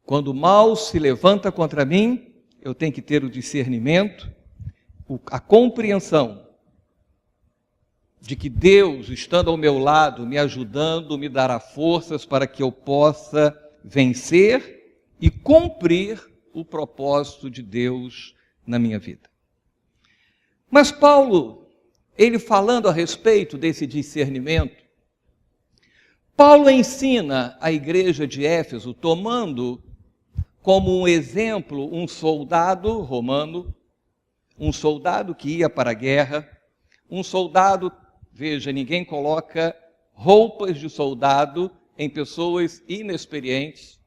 Quando o mal se levanta contra mim, eu tenho que ter o discernimento, a compreensão de que Deus, estando ao meu lado, me ajudando, me dará forças para que eu possa vencer e cumprir o propósito de Deus na minha vida. Mas Paulo, ele falando a respeito desse discernimento, Paulo ensina a igreja de Éfeso, tomando como um exemplo um soldado romano, um soldado que ia para a guerra, um soldado, veja, ninguém coloca roupas de soldado em pessoas inexperientes.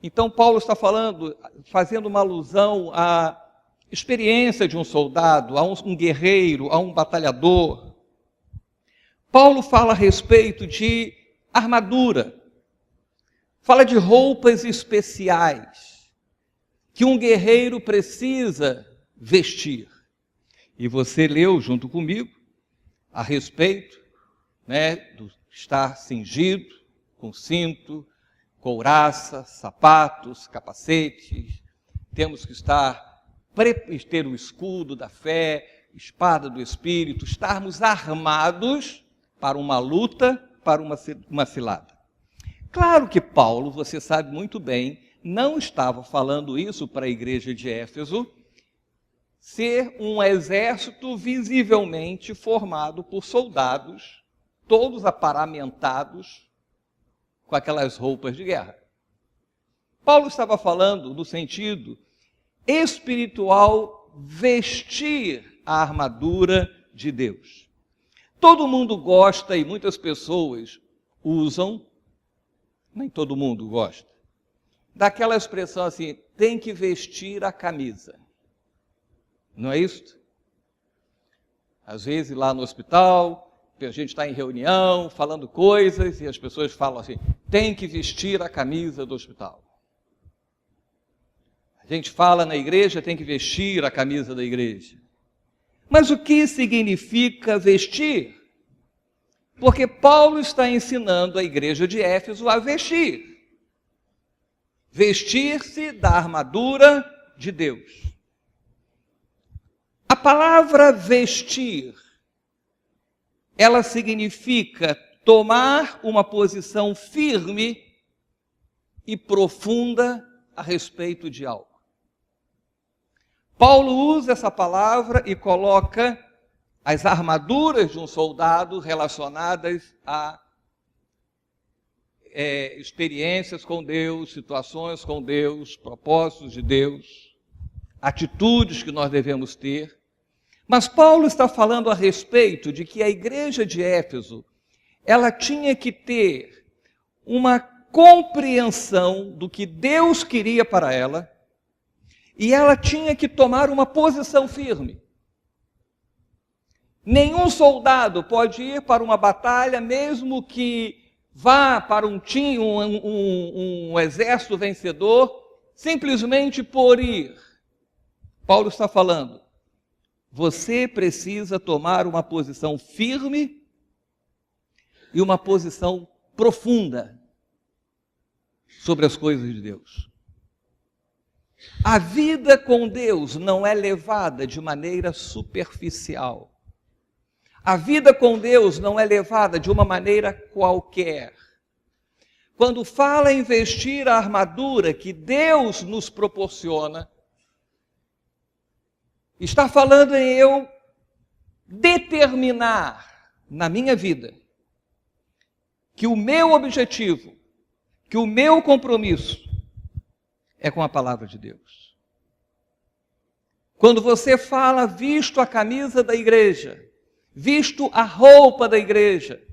Então Paulo está fazendo uma alusão à experiência de um soldado, a um guerreiro, a um batalhador. Paulo fala a respeito de armadura, fala de roupas especiais que um guerreiro precisa vestir. E você leu junto comigo a respeito, do estar cingido, com cinto, couraça, sapatos, capacetes. Temos que ter o escudo da fé, espada do Espírito, estarmos armados para uma luta, para uma cilada. Claro que Paulo, você sabe muito bem, não estava falando isso para a igreja de Éfeso, ser um exército visivelmente formado por soldados, todos aparamentados com aquelas roupas de guerra. Paulo estava falando no sentido espiritual, vestir a armadura de Deus. Todo mundo gosta e muitas pessoas usam, nem todo mundo gosta, daquela expressão assim, tem que vestir a camisa. Não é isso? Às vezes lá no hospital, a gente está em reunião, falando coisas, e as pessoas falam assim, tem que vestir a camisa do hospital. A gente fala na igreja, tem que vestir a camisa da igreja. Mas o que significa vestir? Porque Paulo está ensinando a igreja de Éfeso a vestir. Vestir-se da armadura de Deus. A palavra vestir, ela significa tomar uma posição firme e profunda a respeito de algo. Paulo usa essa palavra e coloca as armaduras de um soldado relacionadas a experiências com Deus, situações com Deus, propósitos de Deus, atitudes que nós devemos ter. Mas Paulo está falando a respeito de que a igreja de Éfeso, ela tinha que ter uma compreensão do que Deus queria para ela, e ela tinha que tomar uma posição firme. Nenhum soldado pode ir para uma batalha, mesmo que vá para um exército vencedor, simplesmente por ir. Paulo está falando, você precisa tomar uma posição firme e uma posição profunda sobre as coisas de Deus. A vida com Deus não é levada de maneira superficial. A vida com Deus não é levada de uma maneira qualquer. Quando fala em vestir a armadura que Deus nos proporciona, está falando em eu determinar na minha vida que o meu objetivo, que o meu compromisso é com a palavra de Deus. Quando você fala visto a camisa da igreja, visto a roupa da igreja,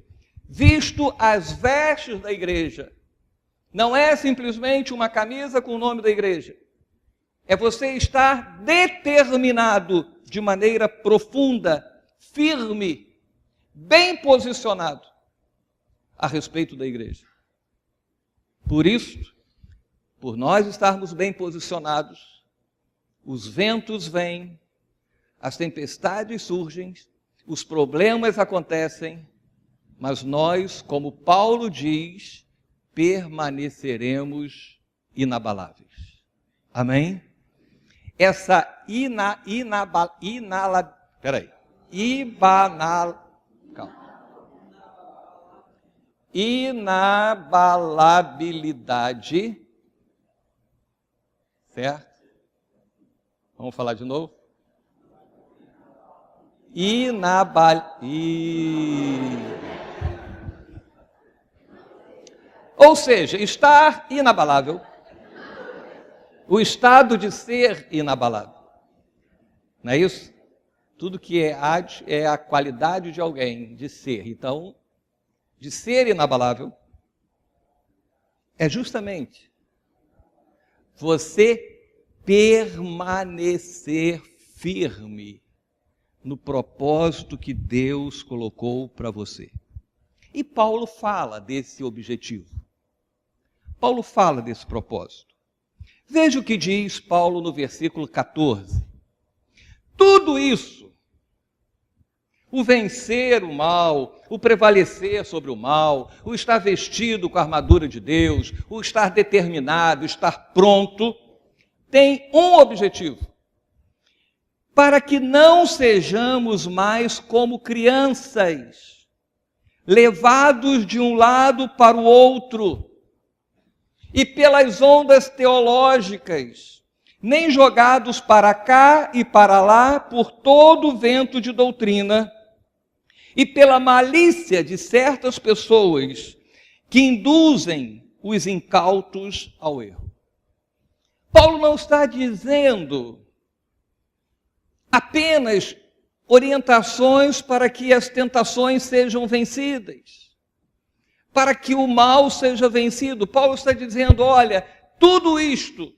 visto as vestes da igreja, não é simplesmente uma camisa com o nome da igreja. É você estar determinado de maneira profunda, firme, bem posicionado a respeito da igreja. Por isso, por nós estarmos bem posicionados, os ventos vêm, as tempestades surgem, os problemas acontecem, mas nós, como Paulo diz, permaneceremos inabaláveis. Amém? Essa inabalabilidade, certo? Vamos falar de novo? Ou seja, estar inabalável, o estado de ser inabalável. Não é isso? Tudo que é ad é a qualidade de alguém, de ser. Então, de ser inabalável é justamente você permanecer firme no propósito que Deus colocou para você. E Paulo fala desse objetivo. Paulo fala desse propósito. Veja o que diz Paulo no versículo 14. Tudo isso, o vencer o mal, o prevalecer sobre o mal, o estar vestido com a armadura de Deus, o estar determinado, estar pronto, tem um objetivo: para que não sejamos mais como crianças, levados de um lado para o outro, e pelas ondas teológicas, nem jogados para cá e para lá por todo o vento de doutrina, e pela malícia de certas pessoas que induzem os incautos ao erro. Paulo não está dizendo apenas orientações para que as tentações sejam vencidas, para que o mal seja vencido. Paulo está dizendo, olha, tudo isto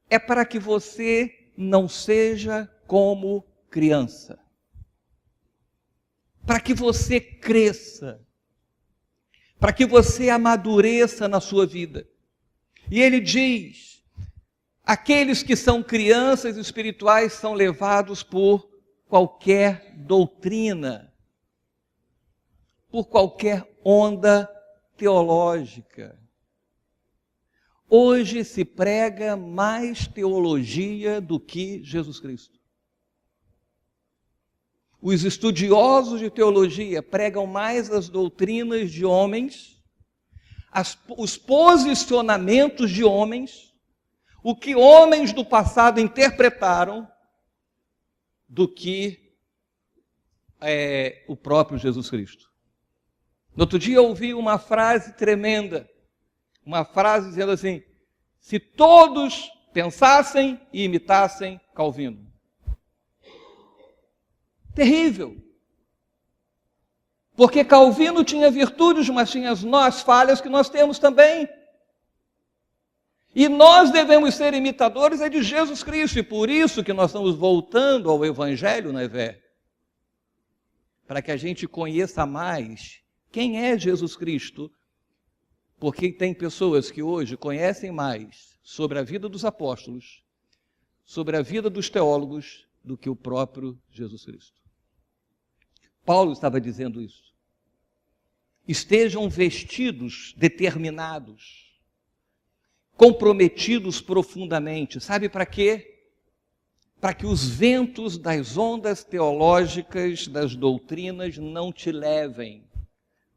é para que você não seja como criança, para que você cresça, para que você amadureça na sua vida. E ele diz, aqueles que são crianças espirituais são levados por qualquer doutrina, por qualquer onda teológica. Hoje se prega mais teologia do que Jesus Cristo. Os estudiosos de teologia pregam mais as doutrinas de homens, os posicionamentos de homens, o que homens do passado interpretaram, do que o próprio Jesus Cristo. No outro dia eu ouvi uma frase tremenda, uma frase dizendo assim, se todos pensassem e imitassem Calvino. Terrível. Porque Calvino tinha virtudes, mas tinha as falhas que nós temos também. E nós devemos ser imitadores de Jesus Cristo, e por isso que nós estamos voltando ao Evangelho, não é, Vé? Para que a gente conheça mais quem é Jesus Cristo, porque tem pessoas que hoje conhecem mais sobre a vida dos apóstolos, sobre a vida dos teólogos, do que o próprio Jesus Cristo. Paulo estava dizendo isso. Estejam vestidos, determinados, comprometidos profundamente. Sabe para quê? Para que os ventos das ondas teológicas, das doutrinas, não te levem.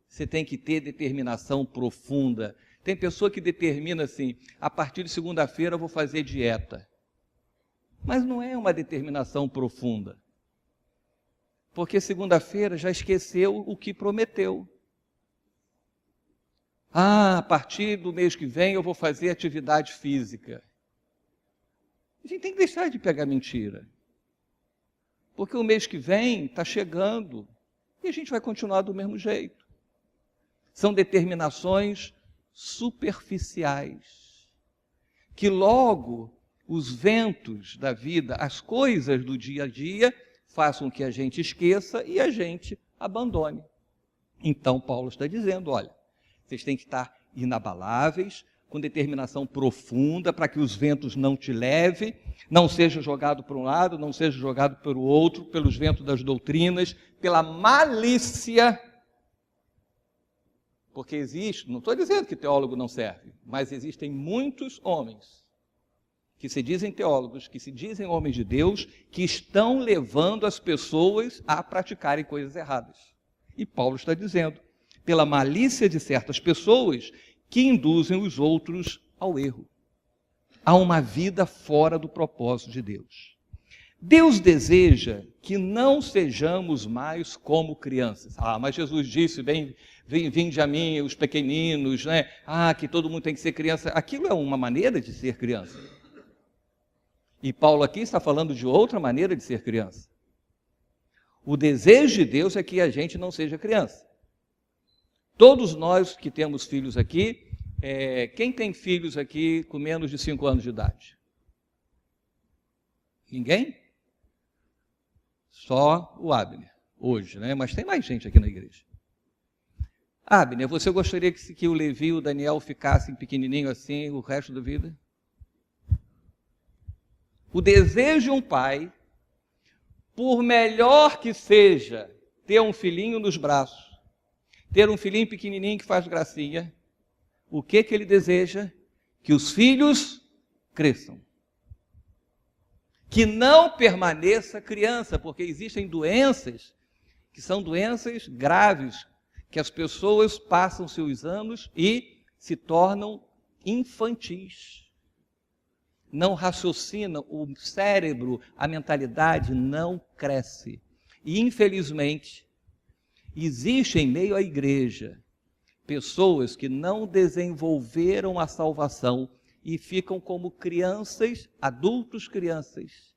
Você tem que ter determinação profunda. Tem pessoa que determina assim, a partir de segunda-feira eu vou fazer dieta. Mas não é uma determinação profunda. Porque segunda-feira já esqueceu o que prometeu. A partir do mês que vem eu vou fazer atividade física. A gente tem que deixar de pegar mentira. Porque o mês que vem está chegando e a gente vai continuar do mesmo jeito. São determinações superficiais, que logo os ventos da vida, as coisas do dia a dia, façam que a gente esqueça e a gente abandone. Então Paulo está dizendo, olha, vocês têm que estar inabaláveis, com determinação profunda, para que os ventos não te levem, não seja jogado para um lado, não seja jogado para o outro, pelos ventos das doutrinas, pela malícia Porque existe, não estou dizendo que teólogo não serve, mas existem muitos homens que se dizem teólogos, que se dizem homens de Deus, que estão levando as pessoas a praticarem coisas erradas. E Paulo está dizendo, pela malícia de certas pessoas que induzem os outros ao erro, a uma vida fora do propósito de Deus. Deus deseja que não sejamos mais como crianças. Mas Jesus disse, vinde a mim, os pequeninos, né? Que todo mundo tem que ser criança. Aquilo é uma maneira de ser criança. E Paulo aqui está falando de outra maneira de ser criança. O desejo de Deus é que a gente não seja criança. Todos nós que temos filhos aqui, quem tem filhos aqui com menos de 5 anos de idade? Ninguém? Só o Abner, hoje, né? Mas tem mais gente aqui na igreja. Abner, você gostaria que o Levi e o Daniel ficassem pequenininho assim o resto da vida? O desejo de um pai, por melhor que seja ter um filhinho nos braços, ter um filhinho pequenininho que faz gracinha, o que ele deseja? Que os filhos cresçam. Que não permaneça criança, porque existem doenças que são doenças graves, que as pessoas passam seus anos e se tornam infantis. Não raciocinam, o cérebro, a mentalidade não cresce. E, infelizmente, existe em meio à igreja pessoas que não desenvolveram a salvação e ficam como crianças, adultos crianças,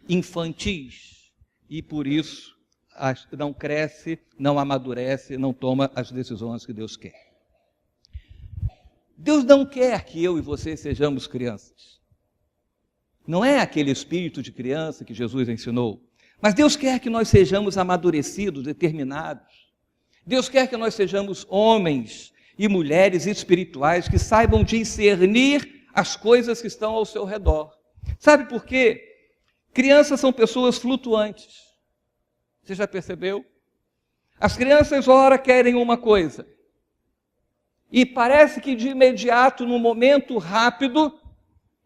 infantis, e por isso não cresce, não amadurece, não toma as decisões que Deus quer. Deus não quer que eu e você sejamos crianças. Não é aquele espírito de criança que Jesus ensinou, mas Deus quer que nós sejamos amadurecidos, determinados. Deus quer que nós sejamos homens e mulheres espirituais que saibam discernir as coisas que estão ao seu redor. Sabe por quê? Crianças são pessoas flutuantes. Você já percebeu? As crianças, ora, querem uma coisa. E parece que de imediato, num momento rápido,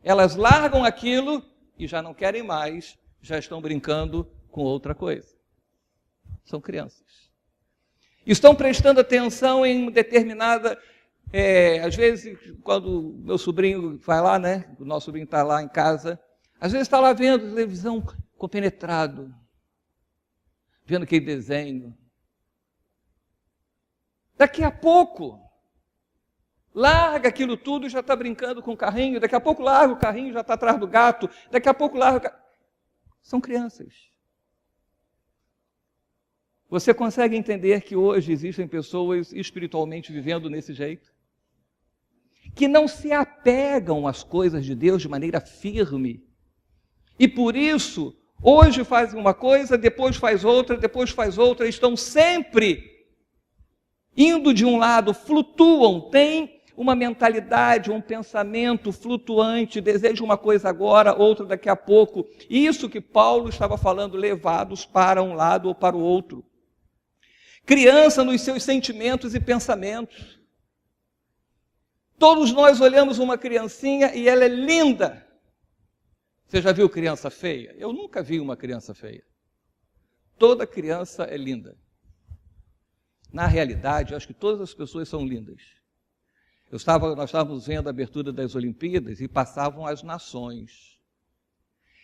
elas largam aquilo e já não querem mais, já estão brincando com outra coisa. São crianças. Estão prestando atenção em determinada... às vezes, quando meu sobrinho vai lá, né? O nosso sobrinho está lá em casa, às vezes está lá vendo televisão compenetrado, vendo aquele desenho. Daqui a pouco, larga aquilo tudo e já está brincando com o carrinho. Daqui a pouco larga o carrinho e já está atrás do gato. Daqui a pouco larga... São crianças. Você consegue entender que hoje existem pessoas espiritualmente vivendo desse jeito? Que não se apegam às coisas de Deus de maneira firme. E por isso, hoje fazem uma coisa, depois faz outra, estão sempre indo de um lado, flutuam, têm uma mentalidade, um pensamento flutuante, desejam uma coisa agora, outra daqui a pouco. Isso que Paulo estava falando, levados para um lado ou para o outro. Criança nos seus sentimentos e pensamentos. Todos nós olhamos uma criancinha e ela é linda. Você já viu criança feia? Eu nunca vi uma criança feia. Toda criança é linda. Na realidade, eu acho que todas as pessoas são lindas. Nós estávamos vendo a abertura das Olimpíadas e passavam as nações.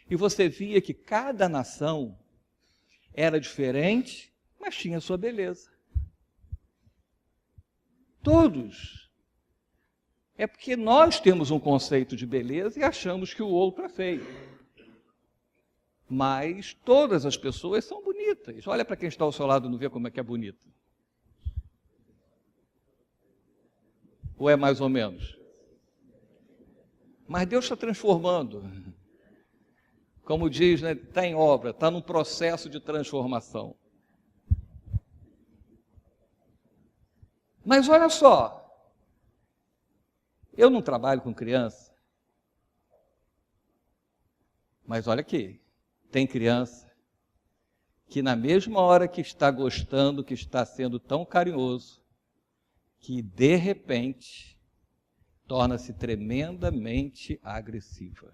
E você via que cada nação era diferente, mas tinha sua beleza. Todos. É porque nós temos um conceito de beleza e achamos que o outro é feio. Mas todas as pessoas são bonitas. Olha para quem está ao seu lado e não vê como é que é bonito. Ou é mais ou menos? Mas Deus está transformando. Como diz, né, está em obra, está num processo de transformação. Mas olha só, eu não trabalho com criança, mas olha aqui, tem criança que na mesma hora que está gostando, que está sendo tão carinhoso, que, de repente, torna-se tremendamente agressiva.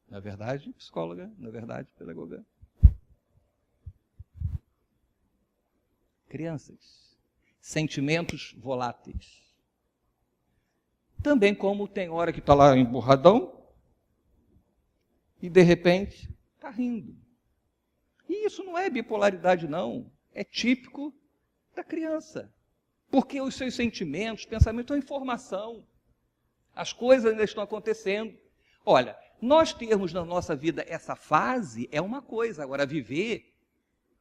Não é verdade, psicóloga? Não é verdade, pedagoga? Crianças, sentimentos voláteis. Também como tem hora que está lá emburradão e, de repente, está rindo. E isso não é bipolaridade, não. É típico da criança. Porque os seus sentimentos, pensamentos, são informação. As coisas ainda estão acontecendo. Olha, nós termos na nossa vida essa fase é uma coisa. Agora, viver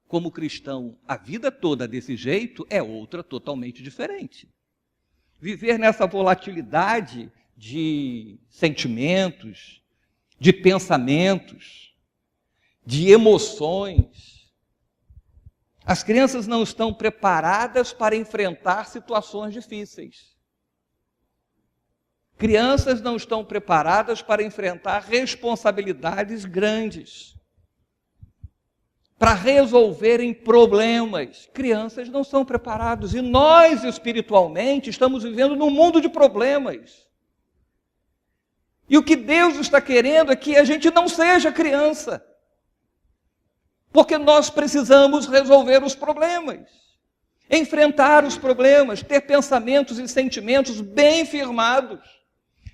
como cristão a vida toda desse jeito é outra totalmente diferente. Viver nessa volatilidade de sentimentos, de pensamentos, de emoções. As crianças não estão preparadas para enfrentar situações difíceis. Crianças não estão preparadas para enfrentar responsabilidades grandes, para resolverem problemas. Crianças não são preparadas. E nós, espiritualmente, estamos vivendo num mundo de problemas. E o que Deus está querendo é que a gente não seja criança. Porque nós precisamos resolver os problemas, enfrentar os problemas, ter pensamentos e sentimentos bem firmados.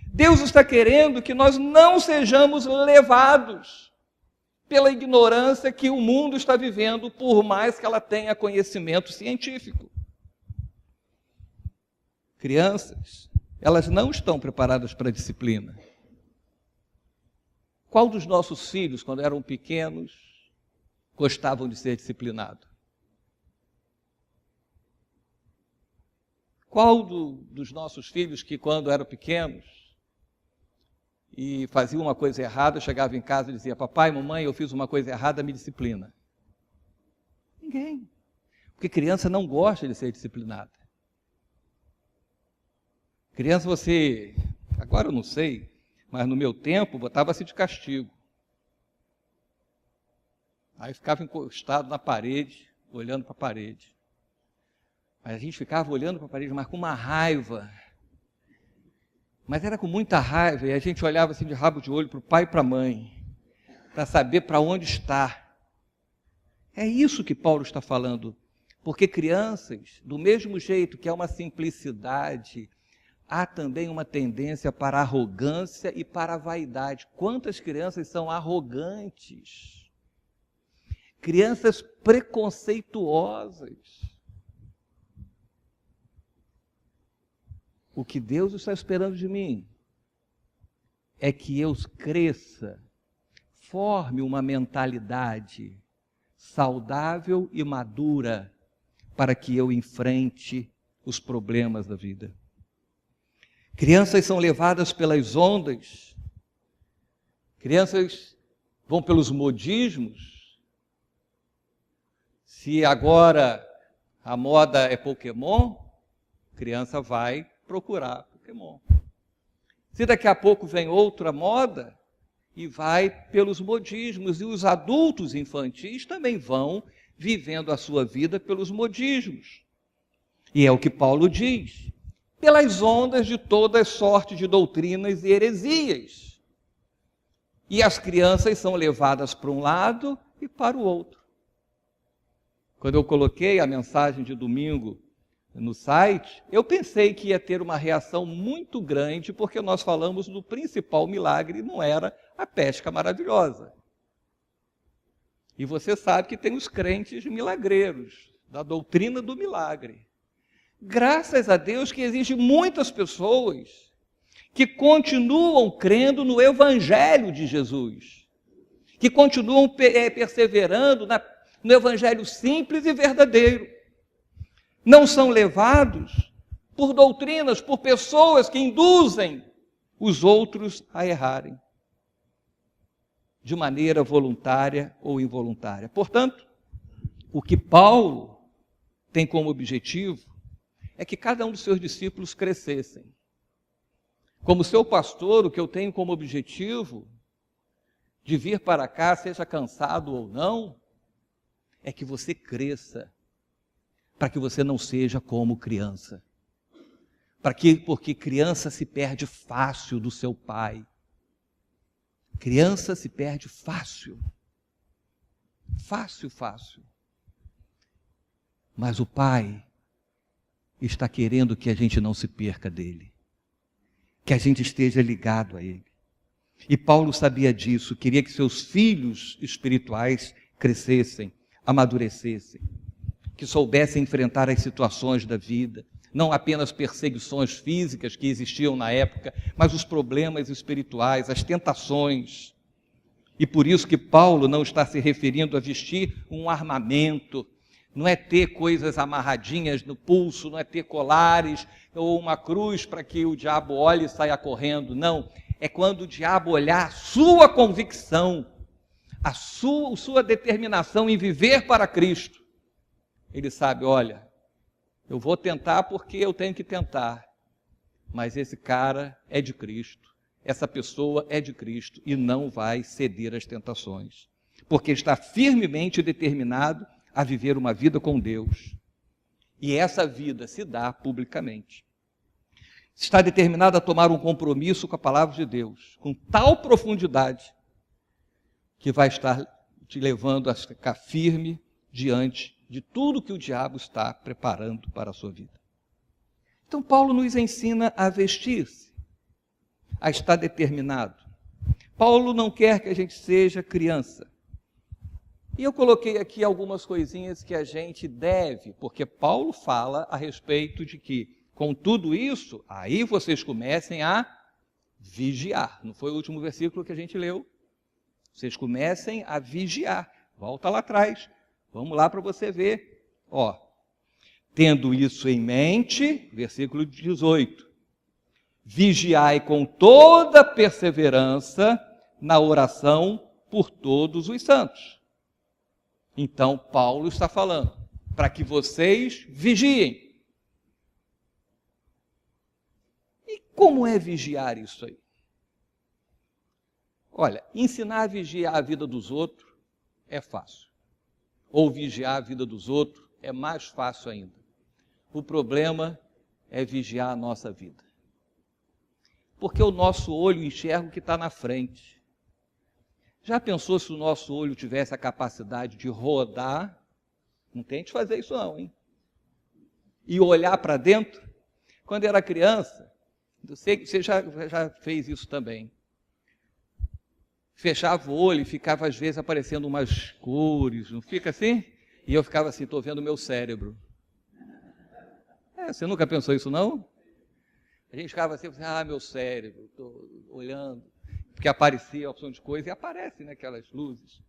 Deus está querendo que nós não sejamos levados pela ignorância que o mundo está vivendo, por mais que ela tenha conhecimento científico. Crianças, elas não estão preparadas para a disciplina. Qual dos nossos filhos, quando eram pequenos, gostavam de ser disciplinados? Qual dos nossos filhos que, quando eram pequenos, e fazia uma coisa errada, chegava em casa e dizia: papai, mamãe, eu fiz uma coisa errada, me disciplina? Ninguém. Porque criança não gosta de ser disciplinada. Criança, agora eu não sei, mas no meu tempo, botava-se de castigo. Aí ficava encostado na parede, olhando para a parede. Mas a gente ficava olhando para a parede, mas com uma raiva. Mas era com muita raiva, e a gente olhava assim de rabo de olho para o pai e para a mãe, para saber para onde está. É isso que Paulo está falando, porque crianças, do mesmo jeito que há uma simplicidade, há também uma tendência para a arrogância e para a vaidade. Quantas crianças são arrogantes? Crianças preconceituosas. O que Deus está esperando de mim é que eu cresça, forme uma mentalidade saudável e madura para que eu enfrente os problemas da vida. Crianças são levadas pelas ondas, crianças vão pelos modismos. Se agora a moda é Pokémon, criança vai procurar Pokémon. Se daqui a pouco vem outra moda, e vai pelos modismos, e os adultos infantis também vão vivendo a sua vida pelos modismos. E é o que Paulo diz, pelas ondas de toda sorte de doutrinas e heresias. E as crianças são levadas para um lado e para o outro. Quando eu coloquei a mensagem de domingo no site, eu pensei que ia ter uma reação muito grande, porque nós falamos do principal milagre, não era a pesca maravilhosa. E você sabe que tem os crentes milagreiros, da doutrina do milagre. Graças a Deus que existem muitas pessoas que continuam crendo no Evangelho de Jesus, que continuam perseverando no Evangelho simples e verdadeiro. Não são levados por doutrinas, por pessoas que induzem os outros a errarem, de maneira voluntária ou involuntária. Portanto, o que Paulo tem como objetivo é que cada um dos seus discípulos crescessem. Como seu pastor, o que eu tenho como objetivo de vir para cá, seja cansado ou não, é que você cresça, para que você não seja como criança. Porque criança se perde fácil do seu pai. Criança se perde fácil. Fácil, fácil. Mas o pai está querendo que a gente não se perca dele. Que a gente esteja ligado a ele. E Paulo sabia disso, queria que seus filhos espirituais crescessem, amadurecessem, que soubessem enfrentar as situações da vida, não apenas perseguições físicas que existiam na época, mas os problemas espirituais, as tentações. E por isso que Paulo não está se referindo a vestir um armamento, não é ter coisas amarradinhas no pulso, não é ter colares ou uma cruz para que o diabo olhe e saia correndo, não. É quando o diabo olhar a sua convicção, a sua determinação em viver para Cristo. Ele sabe, olha, eu vou tentar porque eu tenho que tentar, mas esse cara é de Cristo, essa pessoa é de Cristo e não vai ceder às tentações, porque está firmemente determinado a viver uma vida com Deus. E essa vida se dá publicamente. Está determinado a tomar um compromisso com a palavra de Deus, com tal profundidade, que vai estar te levando a ficar firme diante de tudo que o diabo está preparando para a sua vida. Então Paulo nos ensina a vestir-se, a estar determinado. Paulo não quer que a gente seja criança. E eu coloquei aqui algumas coisinhas que a gente deve, porque Paulo fala a respeito de que, com tudo isso, aí vocês comecem a vigiar. Não foi o último versículo que a gente leu? Vocês comecem a vigiar. Volta lá atrás. Vamos lá para você ver. Ó, tendo isso em mente, versículo 18. Vigiai com toda perseverança na oração por todos os santos. Então, Paulo está falando para que vocês vigiem. E como é vigiar isso aí? Olha, ensinar a vigiar a vida dos outros é fácil. Ou vigiar a vida dos outros é mais fácil ainda. O problema é vigiar a nossa vida. Porque o nosso olho enxerga o que está na frente. Já pensou se o nosso olho tivesse a capacidade de rodar? Não tente fazer isso não, hein? E olhar para dentro? Quando era criança, eu sei que você já fez isso também. Fechava o olho e ficava às vezes aparecendo umas cores, não fica assim? E eu ficava assim, estou vendo o meu cérebro. Você nunca pensou isso não? A gente ficava assim, meu cérebro, estou olhando. Porque aparecia a opção de coisa e aparece, né, aquelas luzes.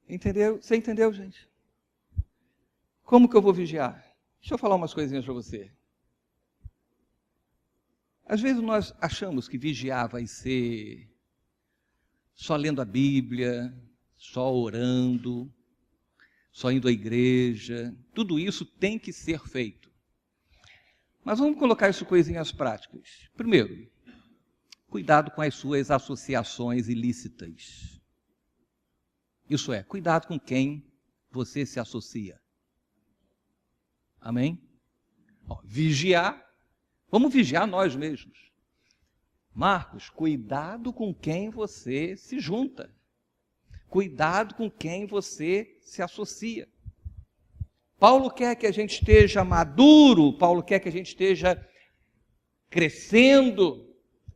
Entendeu? Você entendeu, gente? Como que eu vou vigiar? Deixa eu falar umas coisinhas para você. Às vezes nós achamos que vigiar vai ser só lendo a Bíblia, só orando, só indo à igreja. Tudo isso tem que ser feito. Mas vamos colocar isso coisinhas práticas. Primeiro, cuidado com as suas associações ilícitas. Isso é, cuidado com quem você se associa. Amém? Vigiar. Vamos vigiar nós mesmos. Marcos, cuidado com quem você se junta. Cuidado com quem você se associa. Paulo quer que a gente esteja maduro, Paulo quer que a gente esteja crescendo,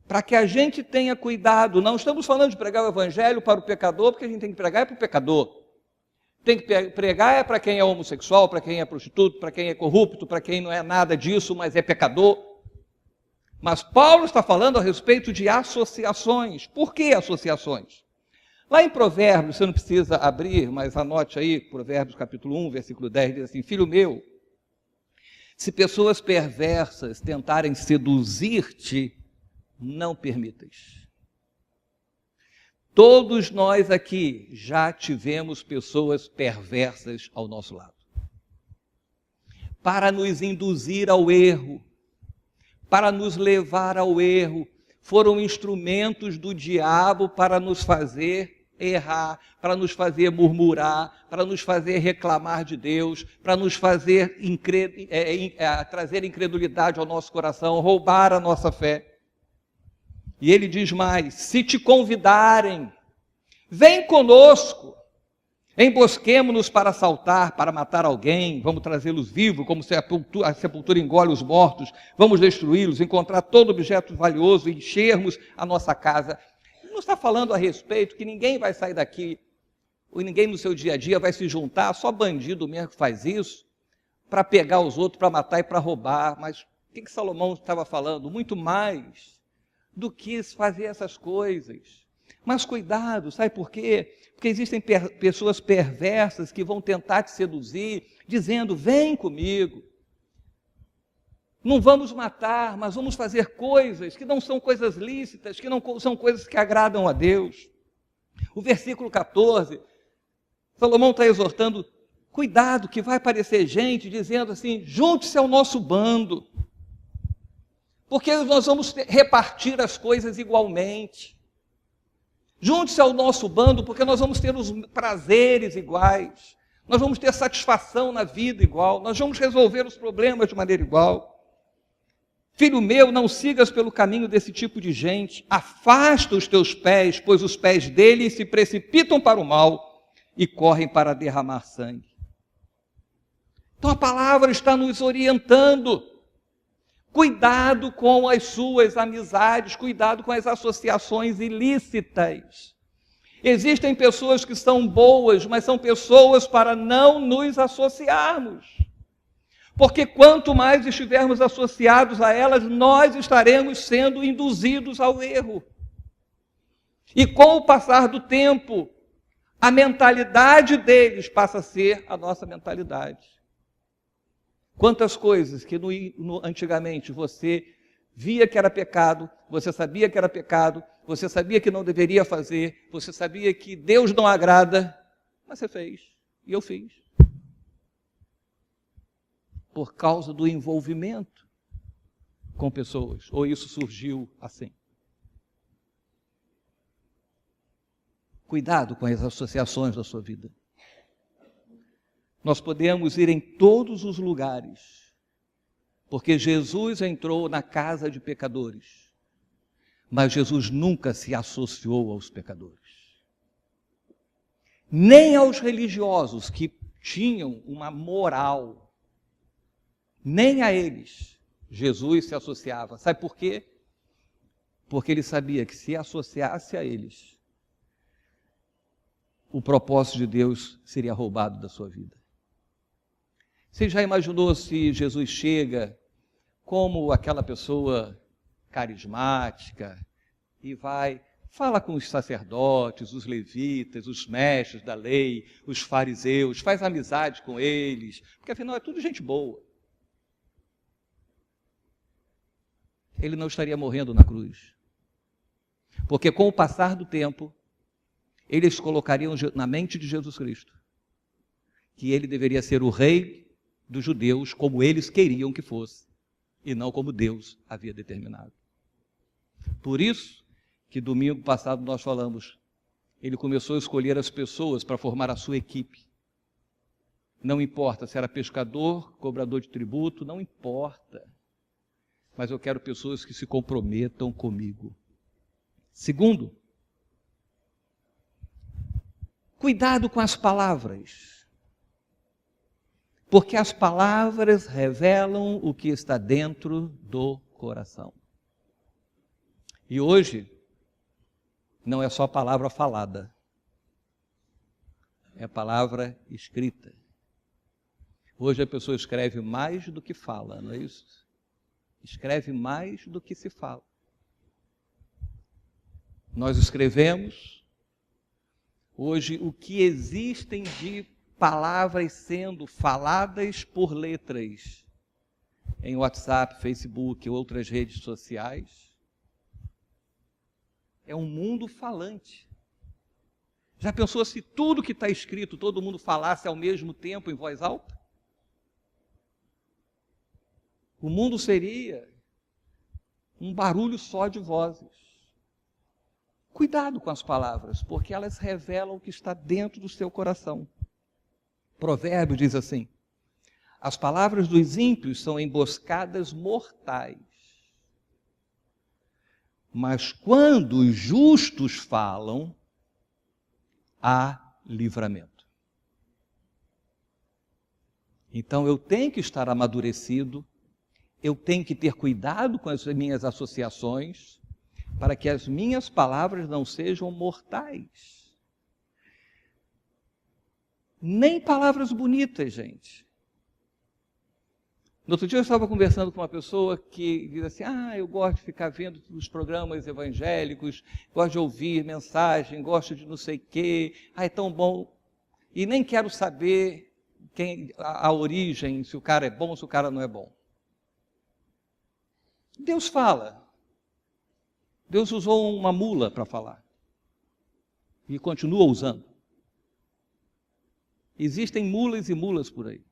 para que a gente tenha cuidado. Não estamos falando de pregar o evangelho para o pecador, porque a gente tem que pregar para o pecador. Tem que pregar para quem é homossexual, para quem é prostituto, para quem é corrupto, para quem não é nada disso, mas é pecador. Mas Paulo está falando a respeito de associações. Por que associações? Lá em Provérbios, você não precisa abrir, mas anote aí, Provérbios capítulo 1, versículo 10, diz assim: filho meu, se pessoas perversas tentarem seduzir-te, não permitas. Todos nós aqui já tivemos pessoas perversas ao nosso lado, para nos induzir ao erro, para nos levar ao erro, foram instrumentos do diabo para nos fazer errar, para nos fazer murmurar, para nos fazer reclamar de Deus, para nos fazer trazer incredulidade ao nosso coração, roubar a nossa fé. E ele diz mais: se te convidarem, vem conosco, embosquemo-nos para assaltar, para matar alguém, vamos trazê-los vivos, como a sepultura engole os mortos, vamos destruí-los, encontrar todo objeto valioso e enchermos a nossa casa. Ele não está falando a respeito que ninguém vai sair daqui, ou ninguém no seu dia a dia vai se juntar, só bandido mesmo que faz isso, para pegar os outros, para matar e para roubar. Mas o que Salomão estava falando? Muito mais do que fazer essas coisas. Mas cuidado, sabe por quê? Porque existem pessoas perversas que vão tentar te seduzir, dizendo: vem comigo. Não vamos matar, mas vamos fazer coisas que não são coisas lícitas, que não são coisas que agradam a Deus. O versículo 14, Salomão está exortando: cuidado, que vai aparecer gente dizendo assim: junte-se ao nosso bando, porque nós vamos repartir as coisas igualmente. Junte-se ao nosso bando, porque nós vamos ter os prazeres iguais, nós vamos ter satisfação na vida igual, nós vamos resolver os problemas de maneira igual. Filho meu, não sigas pelo caminho desse tipo de gente, afasta os teus pés, pois os pés deles se precipitam para o mal e correm para derramar sangue. Então a palavra está nos orientando. Cuidado com as suas amizades, cuidado com as associações ilícitas. Existem pessoas que são boas, mas são pessoas para não nos associarmos. Porque quanto mais estivermos associados a elas, nós estaremos sendo induzidos ao erro. E com o passar do tempo, a mentalidade deles passa a ser a nossa mentalidade. Quantas coisas que antigamente você via que era pecado, você sabia que era pecado, você sabia que não deveria fazer, você sabia que Deus não agrada, mas você fez, e eu fiz. Por causa do envolvimento com pessoas, ou isso surgiu assim. Cuidado com as associações da sua vida. Nós podemos ir em todos os lugares, porque Jesus entrou na casa de pecadores, mas Jesus nunca se associou aos pecadores. Nem aos religiosos que tinham uma moral, nem a eles Jesus se associava. Sabe por quê? Porque ele sabia que se associasse a eles, o propósito de Deus seria roubado da sua vida. Você já imaginou se Jesus chega como aquela pessoa carismática e fala com os sacerdotes, os levitas, os mestres da lei, os fariseus, faz amizade com eles, porque afinal é tudo gente boa. Ele não estaria morrendo na cruz. Porque com o passar do tempo, eles colocariam na mente de Jesus Cristo que ele deveria ser o rei dos judeus como eles queriam que fosse, e não como Deus havia determinado. Por isso que domingo passado nós falamos, ele começou a escolher as pessoas para formar a sua equipe. Não importa se era pescador, cobrador de tributo, não importa. Mas eu quero pessoas que se comprometam comigo. Segundo, cuidado com as palavras. Porque as palavras revelam o que está dentro do coração. E hoje, não é só palavra falada, é palavra escrita. Hoje a pessoa escreve mais do que fala, não é isso? Escreve mais do que se fala. Nós escrevemos hoje o que existem de palavras sendo faladas por letras em WhatsApp, Facebook, outras redes sociais. É um mundo falante. Já pensou se tudo que está escrito, todo mundo falasse ao mesmo tempo em voz alta? O mundo seria um barulho só de vozes. Cuidado com as palavras, porque elas revelam o que está dentro do seu coração. Provérbio diz assim: as palavras dos ímpios são emboscadas mortais, mas quando os justos falam, há livramento. Então eu tenho que estar amadurecido, eu tenho que ter cuidado com as minhas associações, para que as minhas palavras não sejam mortais. Nem palavras bonitas, gente. No outro dia eu estava conversando com uma pessoa que diz assim: eu gosto de ficar vendo os programas evangélicos, gosto de ouvir mensagem, gosto de não sei o quê, é tão bom, e nem quero saber a origem, se o cara é bom, se o cara não é bom. Deus fala. Deus usou uma mula para falar. E continua usando. Existem mulas e mulas por aí.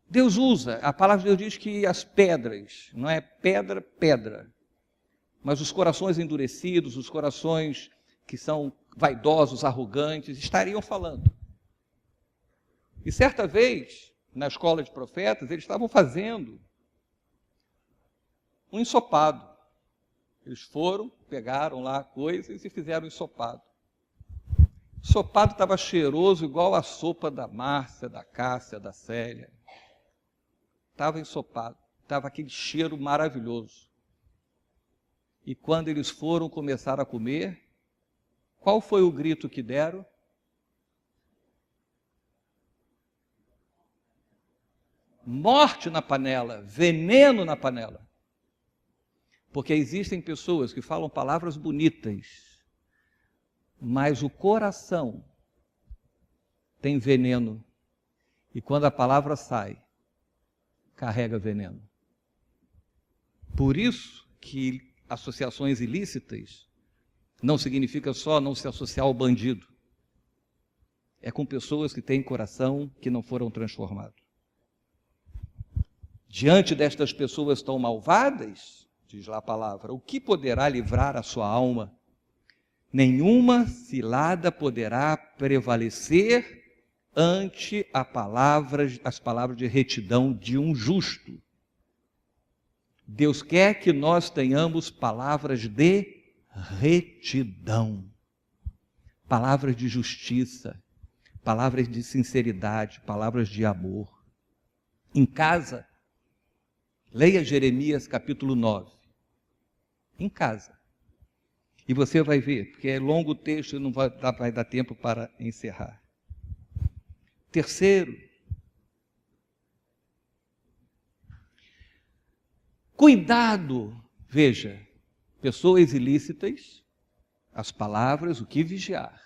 Deus usa, a palavra de Deus diz que as pedras, não é pedra, pedra, mas os corações endurecidos, os corações que são vaidosos, arrogantes, estariam falando. E certa vez, na escola de profetas, eles estavam fazendo um ensopado. Eles foram, pegaram lá coisas e fizeram um ensopado. O ensopado estava cheiroso igual a sopa da Márcia, da Cássia, da Célia. Estava ensopado, estava aquele cheiro maravilhoso. E quando eles foram começar a comer, qual foi o grito que deram? Morte na panela, veneno na panela. Porque existem pessoas que falam palavras bonitas, mas o coração tem veneno. E quando a palavra sai, carrega veneno. Por isso que associações ilícitas não significa só não se associar ao bandido. É com pessoas que têm coração que não foram transformados. Diante destas pessoas tão malvadas, diz lá a palavra, o que poderá livrar a sua alma? Nenhuma cilada poderá prevalecer ante as palavras de retidão de um justo. Deus quer que nós tenhamos palavras de retidão, palavras de justiça, palavras de sinceridade, palavras de amor. Em casa, leia Jeremias capítulo 9. Em casa. E você vai ver, porque é longo o texto e não vai dar tempo para encerrar. Terceiro, cuidado, veja, pessoas ilícitas, as palavras, o que vigiar.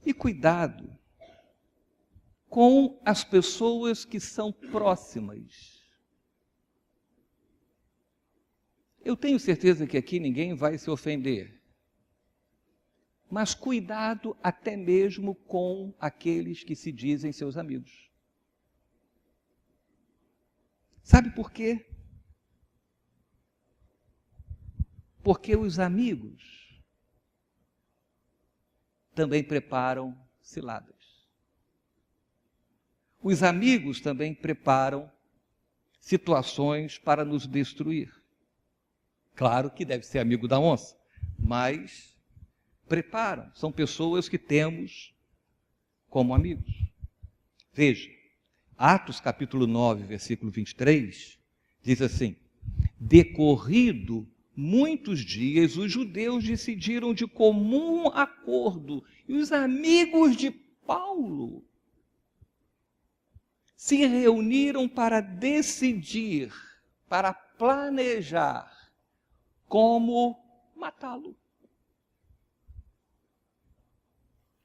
E cuidado com as pessoas que são próximas. Eu tenho certeza que aqui ninguém vai se ofender. Mas cuidado até mesmo com aqueles que se dizem seus amigos. Sabe por quê? Porque os amigos também preparam ciladas. Os amigos também preparam situações para nos destruir. Claro que deve ser amigo da onça, mas preparam. São pessoas que temos como amigos. Veja, Atos capítulo 9, versículo 23, diz assim: decorrido muitos dias, os judeus decidiram de comum acordo, e os amigos de Paulo se reuniram para decidir, para planejar como matá-lo.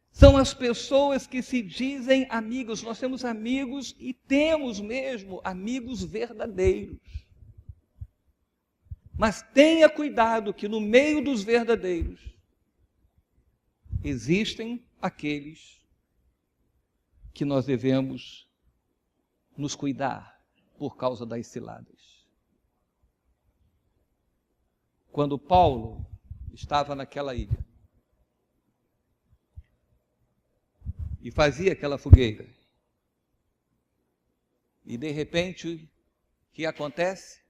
São as pessoas que se dizem amigos. Nós temos amigos e temos mesmo amigos verdadeiros. Mas tenha cuidado que no meio dos verdadeiros existem aqueles que nós devemos nos cuidar por causa das ciladas. Quando Paulo estava naquela ilha e fazia aquela fogueira. E de repente, o que acontece?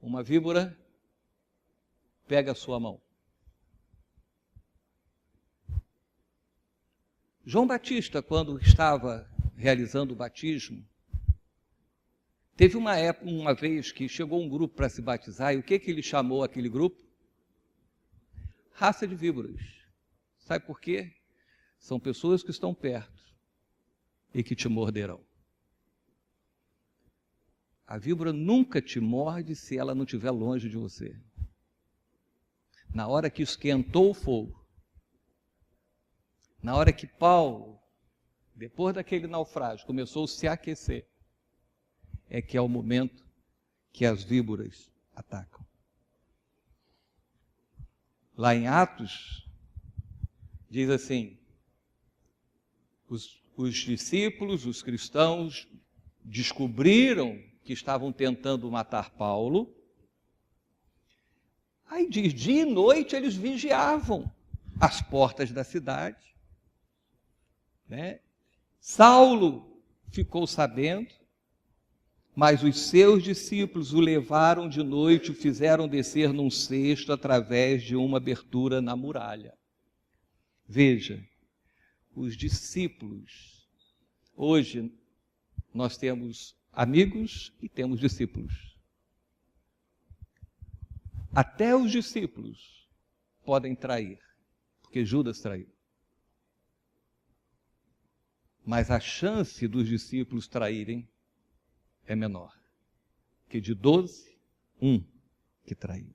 Uma víbora pega a sua mão. João Batista, quando estava realizando o batismo, teve uma vez que chegou um grupo para se batizar, e o que ele chamou aquele grupo? Raça de víboras. Sabe por quê? São pessoas que estão perto e que te morderão. A víbora nunca te morde se ela não estiver longe de você. Na hora que esquentou o fogo, na hora que Paulo, depois daquele naufrágio, começou a se aquecer, é que é o momento que as víboras atacam. Lá em Atos, diz assim, os discípulos, os cristãos, descobriram que estavam tentando matar Paulo. Aí diz, dia e noite eles vigiavam as portas da cidade. Né? Saulo ficou sabendo, mas os seus discípulos o levaram de noite, o fizeram descer num cesto através de uma abertura na muralha. Veja, os discípulos, hoje nós temos amigos e temos discípulos. Até os discípulos podem trair, porque Judas traiu. Mas a chance dos discípulos traírem é menor, que de 12, um que traiu.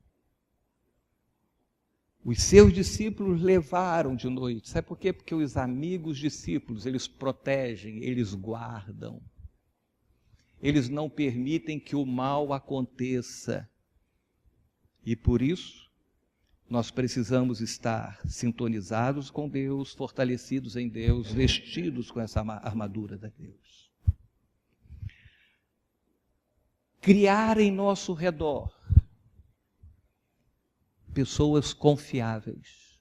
Os seus discípulos levaram de noite. Sabe por quê? Porque os amigos discípulos, eles protegem, eles guardam. Eles não permitem que o mal aconteça. E por isso, nós precisamos estar sintonizados com Deus, fortalecidos em Deus, vestidos com essa armadura de Deus. Criar em nosso redor pessoas confiáveis.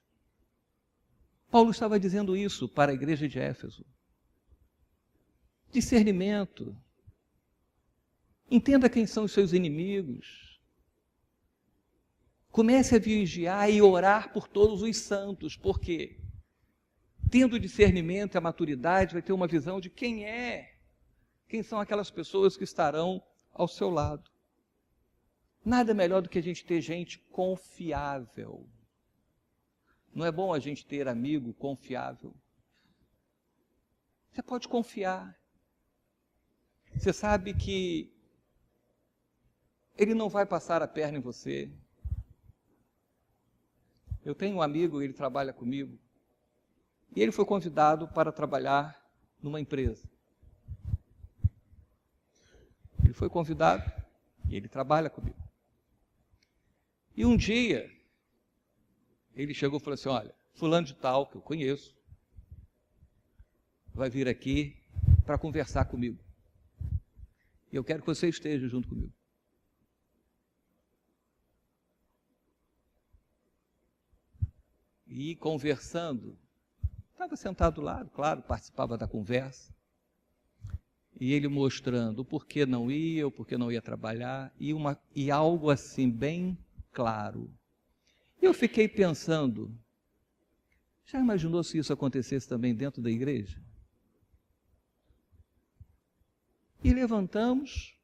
Paulo estava dizendo isso para a igreja de Éfeso. Discernimento. Entenda quem são os seus inimigos. Comece a vigiar e orar por todos os santos, porque tendo discernimento e a maturidade, vai ter uma visão de quem são aquelas pessoas que estarão ao seu lado. Nada melhor do que a gente ter gente confiável. Não é bom a gente ter amigo confiável? Você pode confiar. Você sabe que ele não vai passar a perna em você. Eu tenho um amigo, ele trabalha comigo, e ele foi convidado para trabalhar numa empresa. Ele foi convidado e ele trabalha comigo. E um dia, ele chegou e falou assim, olha, fulano de tal, que eu conheço, vai vir aqui para conversar comigo. E eu quero que você esteja junto comigo. E conversando, estava sentado do lado, claro, participava da conversa, e ele mostrando o porquê não ia, o porquê não ia trabalhar, e algo assim bem claro. Eu fiquei pensando, já imaginou se isso acontecesse também dentro da igreja? E levantamos,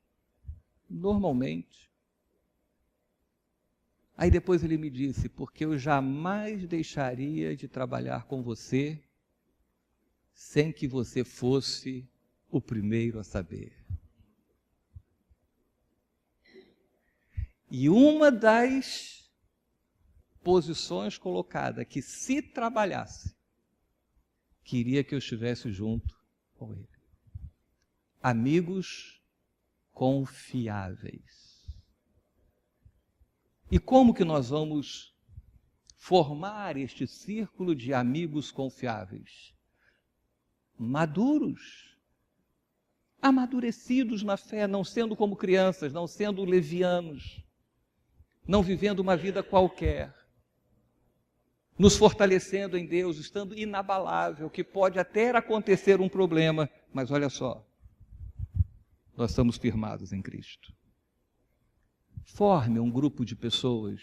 normalmente. Aí depois ele me disse, porque eu jamais deixaria de trabalhar com você sem que você fosse o primeiro a saber. E uma das posições colocada, que se trabalhasse, queria que eu estivesse junto com ele. Amigos confiáveis. E como que nós vamos formar este círculo de amigos confiáveis? Maduros, amadurecidos na fé, não sendo como crianças, não sendo levianos, não vivendo uma vida qualquer, nos fortalecendo em Deus, estando inabalável, que pode até acontecer um problema, mas olha só, nós estamos firmados em Cristo. Forme um grupo de pessoas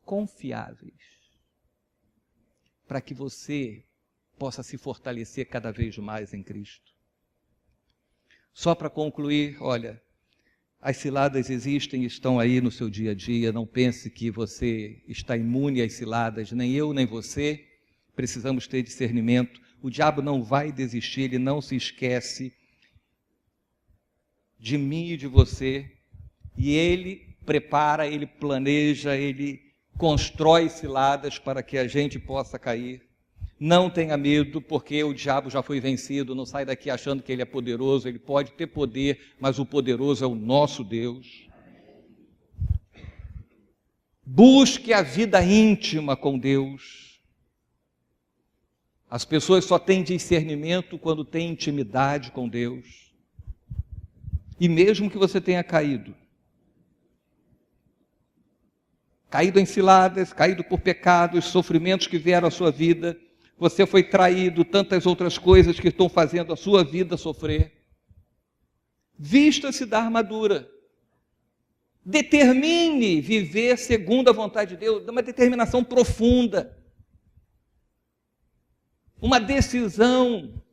confiáveis, para que você possa se fortalecer cada vez mais em Cristo. Só para concluir, olha, as ciladas existem e estão aí no seu dia a dia, não pense que você está imune às ciladas, nem eu nem você, precisamos ter discernimento. O diabo não vai desistir, ele não se esquece de mim e de você, e ele prepara, ele planeja, ele constrói ciladas para que a gente possa cair. Não tenha medo, porque o diabo já foi vencido, não sai daqui achando que ele é poderoso, ele pode ter poder, mas o poderoso é o nosso Deus. Busque a vida íntima com Deus. As pessoas só têm discernimento quando têm intimidade com Deus. E mesmo que você tenha caído em ciladas, caído por pecados, sofrimentos que vieram à sua vida, você foi traído, tantas outras coisas que estão fazendo a sua vida sofrer. Vista-se da armadura. Determine viver segundo a vontade de Deus, uma determinação profunda. Uma decisão,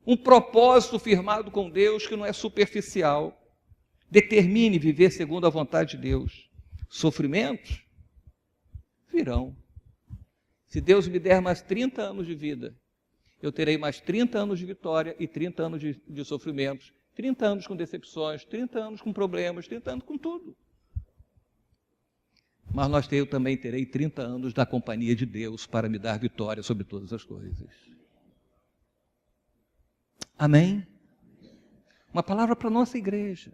um propósito firmado com Deus que não é superficial. Determine viver segundo a vontade de Deus. Sofrimentos virão. Se Deus me der mais 30 anos de vida, eu terei mais 30 anos de vitória e 30 anos de sofrimentos, 30 anos com decepções, 30 anos com problemas, 30 anos com tudo. Mas eu também terei 30 anos da companhia de Deus para me dar vitória sobre todas as coisas. Amém? Uma palavra para a nossa igreja.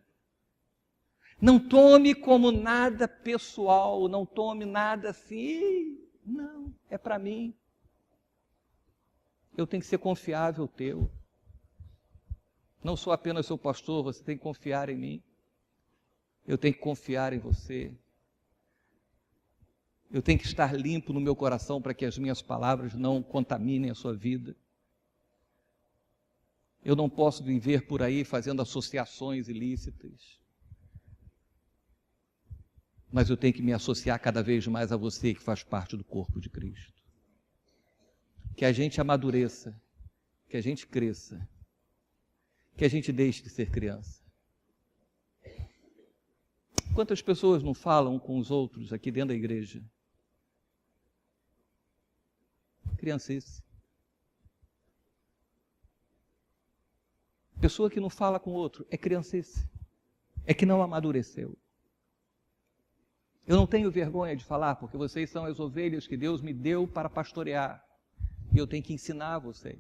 Não tome como nada pessoal, não tome nada assim, não, é para mim. Eu tenho que ser confiável teu. Não sou apenas seu pastor, você tem que confiar em mim. Eu tenho que confiar em você. Eu tenho que estar limpo no meu coração para que as minhas palavras não contaminem a sua vida. Eu não posso viver por aí fazendo associações ilícitas. Mas eu tenho que me associar cada vez mais a você que faz parte do corpo de Cristo. Que a gente amadureça, que a gente cresça, que a gente deixe de ser criança. Quantas pessoas não falam com os outros aqui dentro da igreja? Criancice. Pessoa que não fala com o outro é criancice. É que não amadureceu. Eu não tenho vergonha de falar, porque vocês são as ovelhas que Deus me deu para pastorear. E eu tenho que ensinar vocês.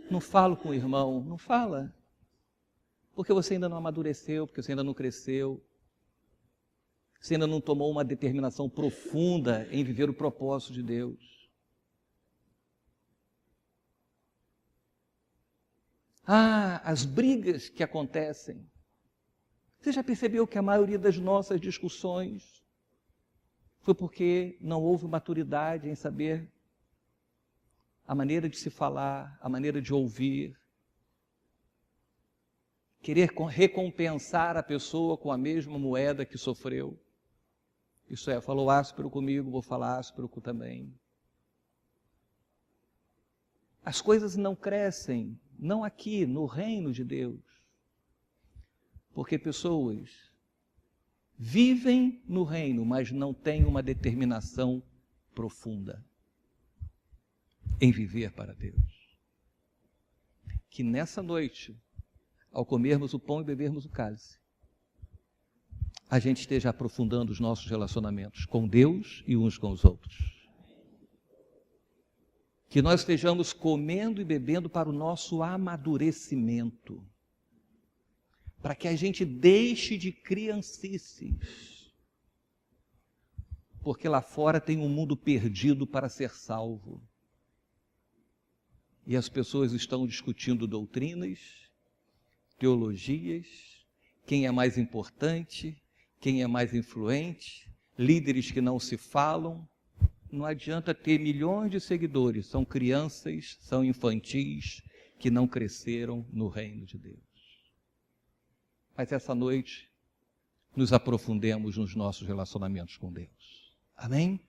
Não falo com o irmão, não fala. Porque você ainda não amadureceu, porque você ainda não cresceu. Você ainda não tomou uma determinação profunda em viver o propósito de Deus. As brigas que acontecem. Você já percebeu que a maioria das nossas discussões foi porque não houve maturidade em saber a maneira de se falar, a maneira de ouvir, querer recompensar a pessoa com a mesma moeda que sofreu. Isso é, falou áspero comigo, vou falar áspero também. As coisas não crescem, não aqui, no reino de Deus. Porque pessoas vivem no reino, mas não têm uma determinação profunda em viver para Deus. Que nessa noite, ao comermos o pão e bebermos o cálice, a gente esteja aprofundando os nossos relacionamentos com Deus e uns com os outros. Que nós estejamos comendo e bebendo para o nosso amadurecimento. Para que a gente deixe de criancices. Porque lá fora tem um mundo perdido para ser salvo. E as pessoas estão discutindo doutrinas, teologias, quem é mais importante, quem é mais influente, líderes que não se falam. Não adianta ter milhões de seguidores, são crianças, são infantis que não cresceram no reino de Deus. Mas essa noite, nos aprofundemos nos nossos relacionamentos com Deus. Amém?